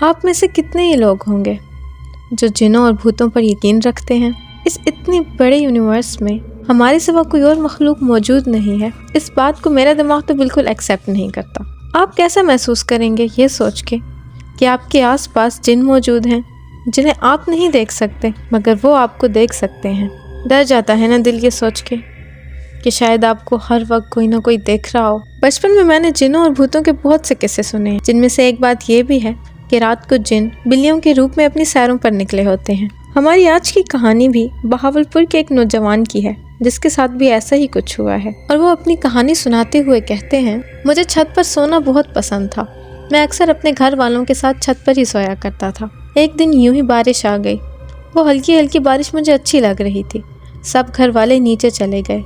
آپ میں سے کتنے ہی لوگ ہوں گے جو جنوں اور بھوتوں پر یقین رکھتے ہیں؟ اس اتنی بڑے یونیورس میں ہمارے سوا کوئی اور مخلوق موجود نہیں ہے، اس بات کو میرا دماغ تو بالکل ایکسیپٹ نہیں کرتا۔ آپ کیسا محسوس کریں گے یہ سوچ کے کہ آپ کے آس پاس جن موجود ہیں جنہیں آپ نہیں دیکھ سکتے مگر وہ آپ کو دیکھ سکتے ہیں؟ ڈر جاتا ہے نا دل یہ سوچ کے کہ شاید آپ کو ہر وقت کوئی نہ کوئی دیکھ رہا ہو۔ بچپن میں نے جنوں اور بھوتوں کے بہت سے قصے سنے ہیں، جن میں سے ایک بات یہ بھی ہے کہ رات کو جن بلیوں کے روپ میں اپنی سیروں پر نکلے ہوتے ہیں۔ ہماری آج کی کہانی بھی بہاولپور کے ایک نوجوان کی ہے جس کے ساتھ بھی ایسا ہی کچھ ہوا ہے، اور وہ اپنی کہانی سناتے ہوئے کہتے ہیں، مجھے چھت پر سونا بہت پسند تھا۔ میں اکثر اپنے گھر والوں کے ساتھ چھت پر ہی سویا کرتا تھا۔ ایک دن یوں ہی بارش آ گئی۔ وہ ہلکی ہلکی بارش مجھے اچھی لگ رہی تھی۔ سب گھر والے نیچے چلے گئے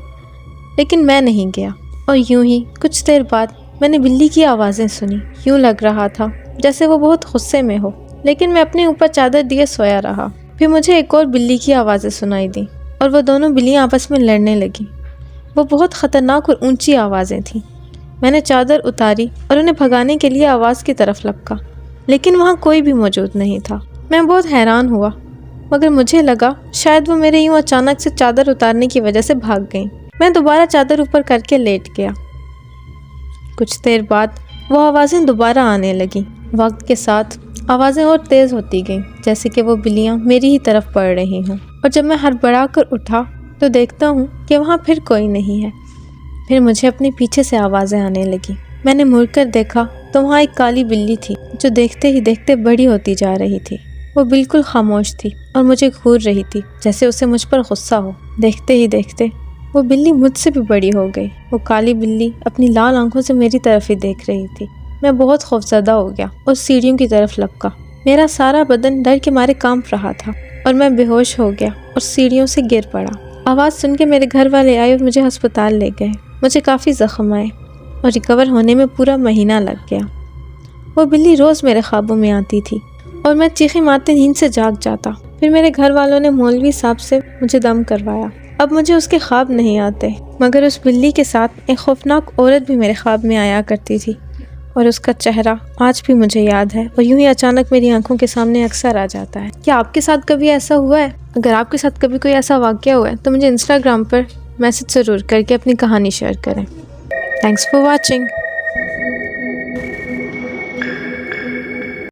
لیکن میں نہیں گیا، اور یوں ہی کچھ دیر بعد میں نے بلی کی آوازیں سنی۔ یوں لگ رہا تھا جیسے وہ بہت غصے میں ہو، لیکن میں اپنے اوپر چادر دیے سویا رہا۔ پھر مجھے ایک اور بلی کی آوازیں سنائی دیں، اور وہ دونوں بلیاں آپس میں لڑنے لگیں۔ وہ بہت خطرناک اور اونچی آوازیں تھیں۔ میں نے چادر اتاری اور انہیں بھگانے کے لیے آواز کی طرف لپکا، لیکن وہاں کوئی بھی موجود نہیں تھا۔ میں بہت حیران ہوا، مگر مجھے لگا شاید وہ میرے یوں اچانک سے چادر اتارنے کی وجہ سے بھاگ گئیں۔ میں دوبارہ چادر اوپر کر کے لیٹ گیا۔ کچھ دیر بعد وہ آوازیں دوبارہ آنے لگیں۔ وقت کے ساتھ آوازیں اور تیز ہوتی گئیں، جیسے کہ وہ بلیاں میری ہی طرف پڑ رہی ہوں، اور جب میں ہڑبڑا کر اٹھا تو دیکھتا ہوں کہ وہاں پھر کوئی نہیں ہے۔ پھر مجھے اپنے پیچھے سے آوازیں آنے لگیں۔ میں نے مڑ کر دیکھا تو وہاں ایک کالی بلی تھی جو دیکھتے ہی دیکھتے بڑی ہوتی جا رہی تھی۔ وہ بالکل خاموش تھی اور مجھے گھور رہی تھی جیسے اسے مجھ پر غصہ ہو۔ دیکھتے ہی دیکھتے وہ بلی مجھ سے بھی بڑی ہو گئی۔ وہ کالی بلی اپنی لال آنکھوں سے میری طرف ہی دیکھ رہی تھی۔ میں بہت خوفزدہ ہو گیا اور سیڑھیوں کی طرف لپکا۔ میرا سارا بدن ڈر کے مارے کانپ رہا تھا اور میں بے ہوش ہو گیا اور سیڑھیوں سے گر پڑا۔ آواز سن کے میرے گھر والے آئے اور مجھے ہسپتال لے گئے۔ مجھے کافی زخم آئے اور ریکور ہونے میں پورا مہینہ لگ گیا۔ وہ بلی روز میرے خوابوں میں آتی تھی اور میں چیخیں مارتے نیند سے جاگ جاتا۔ پھر میرے گھر والوں نے مولوی صاحب سے مجھے دم کروایا۔ اب مجھے اس کے خواب نہیں آتے، مگر اس بلی کے ساتھ ایک خوفناک عورت بھی میرے خواب میں آیا کرتی تھی، اور اس کا چہرہ آج بھی مجھے یاد ہے، اور یوں ہی اچانک میری آنکھوں کے سامنے اکثر آ جاتا ہے۔ کیا آپ کے ساتھ کبھی ایسا ہوا ہے؟ اگر آپ کے ساتھ کبھی کوئی ایسا واقعہ ہوا ہے تو مجھے انسٹاگرام پر میسج ضرور کر کے اپنی کہانی شیئر کریں۔ Thanks for watching.